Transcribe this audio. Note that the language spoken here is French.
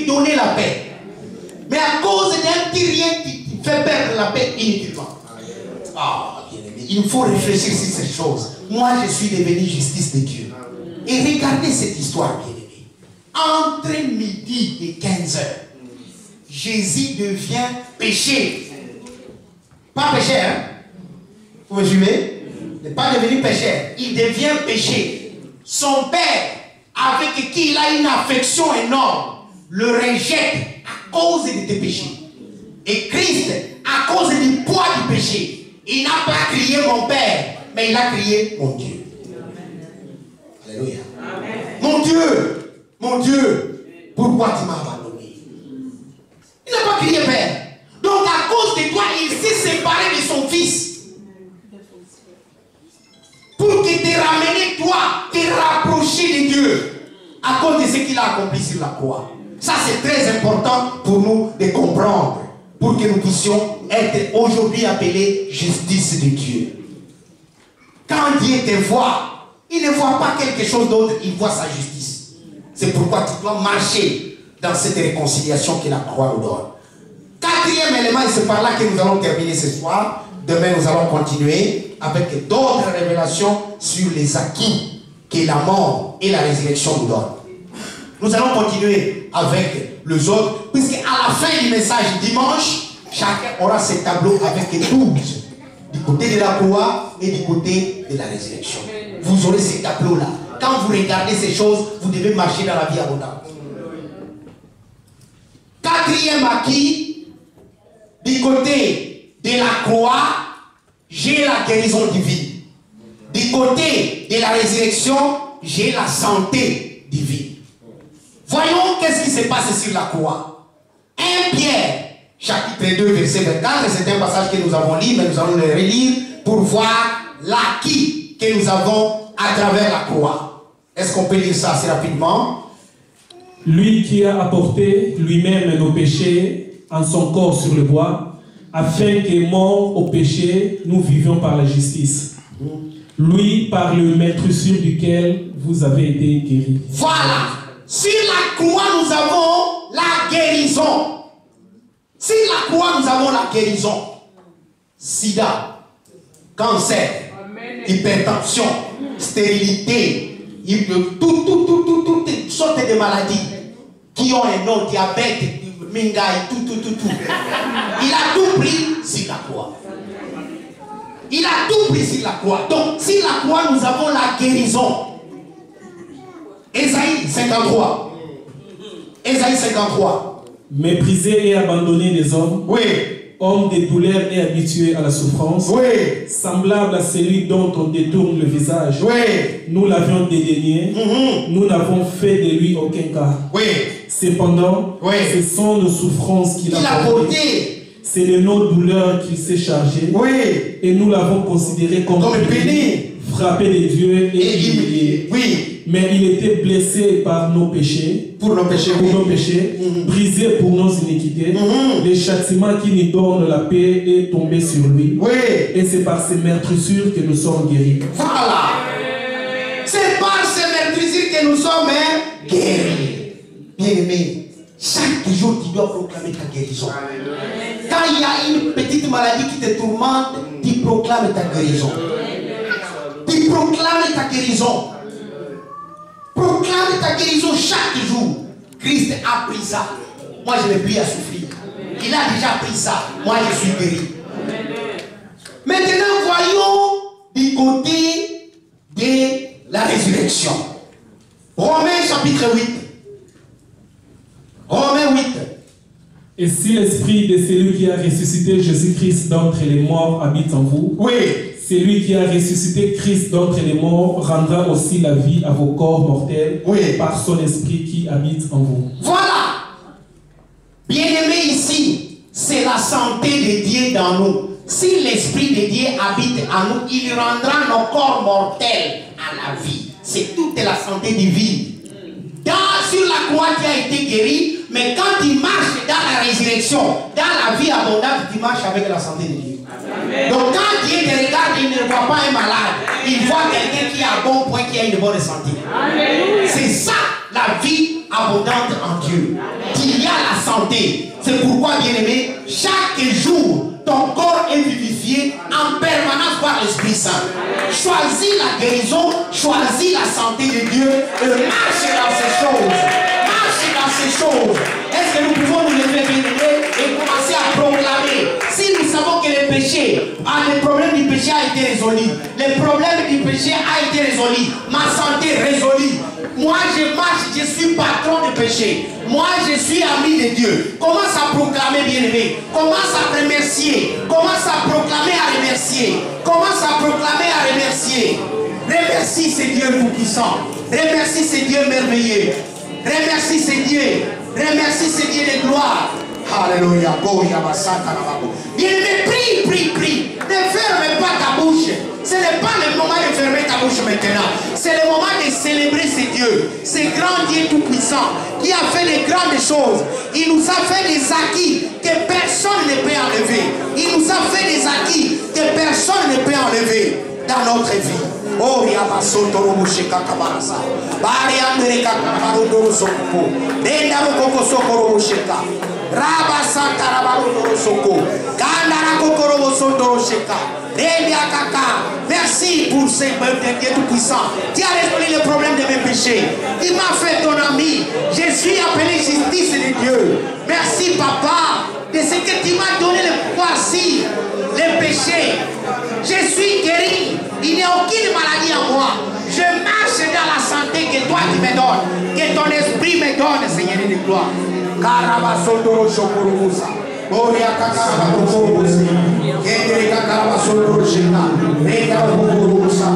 donner la paix. Mais à cause d'un petit rien qui fait perdre la paix inutilement. Ah, bien aimé, il faut réfléchir sur ces choses. Moi, je suis devenu justice de Dieu. Et regardez cette histoire, bien aimé. Entre midi et 15h, Jésus devient péché. Pas péché, hein? Vous me suivez? Il n'est pas devenu péché. Il devient péché. Son père, avec qui il a une affection énorme, le rejette à cause de tes péchés. Et Christ, à cause du poids du péché, il n'a pas crié mon père, mais il a crié mon Dieu. Alléluia. Mon Dieu, pourquoi tu m'as abandonné? Il n'a pas crié père. Donc à cause de toi, il s'est séparé de son fils. Pour que te ramener toi, te rapprocher de Dieu. À cause de ce qu'il a accompli sur la croix. Ça c'est très important pour nous de comprendre. Pour que nous puissions être aujourd'hui appelés justice de Dieu. Quand Dieu te voit, il ne voit pas quelque chose d'autre, il voit sa justice. C'est pourquoi tu dois marcher dans cette réconciliation que la croix nous donne. Quatrième élément, et c'est par là que nous allons terminer ce soir. Demain, nous allons continuer avec d'autres révélations sur les acquis que la mort et la résurrection nous donnent. Nous allons continuer avec les autres, puisque à la fin du message dimanche, chacun aura ses tableaux avec 12, du côté de la croix et du côté de la résurrection. Vous aurez ces tableaux-là. Quand vous regardez ces choses, vous devez marcher dans la vie abondante. Quatrième acquis, du côté de la croix, j'ai la guérison divine. Du côté de la résurrection, j'ai la santé divine. Voyons qu'est-ce qui se passe sur la croix. 1 Pierre, chapitre 2, verset 24, c'est un passage que nous avons lu, mais nous allons le relire pour voir l'acquis que nous avons à travers la croix. Est-ce qu'on peut lire ça assez rapidement? Lui qui a apporté lui-même nos péchés en son corps sur le bois, afin que, mort au péché, nous vivions par la justice. Lui, par le meurtrissure duquel vous avez été guéris. Voilà. Sur la croix, nous avons la guérison. Sur la croix, nous avons la guérison. Sida, cancer, hypertension, stérilité, toutes sortes de maladies qui ont un nom, diabète, mingaï, tout. Il a tout pris sur la croix. Il a tout pris sur la croix. Donc, sur la croix, nous avons la guérison. Ésaïe 53. Ésaïe 53. Méprisé et abandonné des hommes. Oui. Homme de douleur et habitué à la souffrance. Oui. Semblable à celui dont on détourne le visage. Oui. Nous l'avions dédaigné. Nous n'avons fait de lui aucun cas. Oui. Cependant, oui. ce sont nos souffrances qu'il a portées. C'est de nos douleurs qu'il s'est chargé. Oui. Et nous l'avons considéré comme béni, frappé de Dieu et humilié. Oui. Mais il était blessé par nos péchés. Pour nos péchés. Brisé pour nos iniquités. Le châtiment qui nous donne la paix est tombé sur lui. Oui. Et c'est par ces meurtrissures que nous sommes guéris. Voilà. C'est par ces meurtrissures que nous sommes guéris. Bien-aimé, chaque jour tu dois proclamer ta guérison. Quand il y a une petite maladie qui te tourmente, tu proclames ta guérison. Tu proclames ta guérison. Proclame ta guérison chaque jour. Christ a pris ça. Moi, je n'ai plus à souffrir. Il a déjà pris ça. Moi, je suis guéri. Maintenant, voyons du côté de la résurrection. Romains chapitre 8. Romains 8. Et si l'esprit de celui qui a ressuscité Jésus-Christ d'entre les morts habite en vous, oui. Celui qui a ressuscité Christ d'entre les morts rendra aussi la vie à vos corps mortels, oui. Par son esprit qui habite en vous. Voilà. Bien-aimé, ici, c'est la santé de Dieu dans nous. Si l'esprit de Dieu habite en nous, il rendra nos corps mortels à la vie. C'est toute la santé divine. Sur la croix, tu as été guéri, mais quand tu marches dans la résurrection, dans la vie abondante, tu marches avec la santé de Dieu. Amen. Donc quand Dieu te regarde, il ne voit pas un malade. Il voit quelqu'un qui est à bon point, qui a une bonne santé. C'est ça la vie abondante en Dieu. Il y a la santé. C'est pourquoi, bien-aimé, chaque jour, ton corps est vivifié en permanence par l'Esprit Saint. Choisis la guérison, choisis la santé de Dieu et marche dans ces choses. Marche dans ces choses. Est-ce que nous pouvons nous lever, bien-aimé, et commencer à proclamer? Si nous savons que le péché, le problème du péché a été résolu, le problème du péché a été résolu, ma santé résolue. Moi je marche, je suis patron du péché. Moi je suis ami de Dieu. Commence à proclamer, bien-aimé. Commence à remercier. Commence à proclamer, à remercier. Commence à proclamer, à remercier. Remercie ce Dieu tout-puissant. Remercie ce Dieu merveilleux. Remercie ce Dieu. Remercie ce Dieu de gloire. Alléluia. Bien-aimé, prie, prie, prie. Ne ferme pas ta bouche. Ce n'est pas le moment de fermer ta bouche maintenant. C'est le moment de célébrer ce Dieu. Ce grand Dieu tout-puissant qui a fait de grandes choses. Il nous a fait des acquis que personne ne peut enlever. Il nous a fait des acquis que personne ne peut enlever dans notre vie. Oh, Yamasotoro Musheka Kabarasa. Bariandreka Kabarondoro Soko. Dendaro Koko Sokoro Musheka. Raba Santa Rabarondoro Soko. Kandara Kokoro Sondoro Sheka. Merci pour ce Dieu tout-puissant qui a résolu le problème de mes péchés. Il m'a fait ton ami. Je suis appelé justice de Dieu. Merci, Papa, de ce que tu m'as donné le pouvoir-ci, les péchés. Je suis guéri. Il n'y a aucune maladie en moi. Je marche dans la santé que toi tu me donnes, que ton esprit me donne, Seigneur de gloire. Karabasondoro Shokoromusa. Oria kakara kokoromusa. Kendere kakara basondoro sheka. Reka kokoromusa.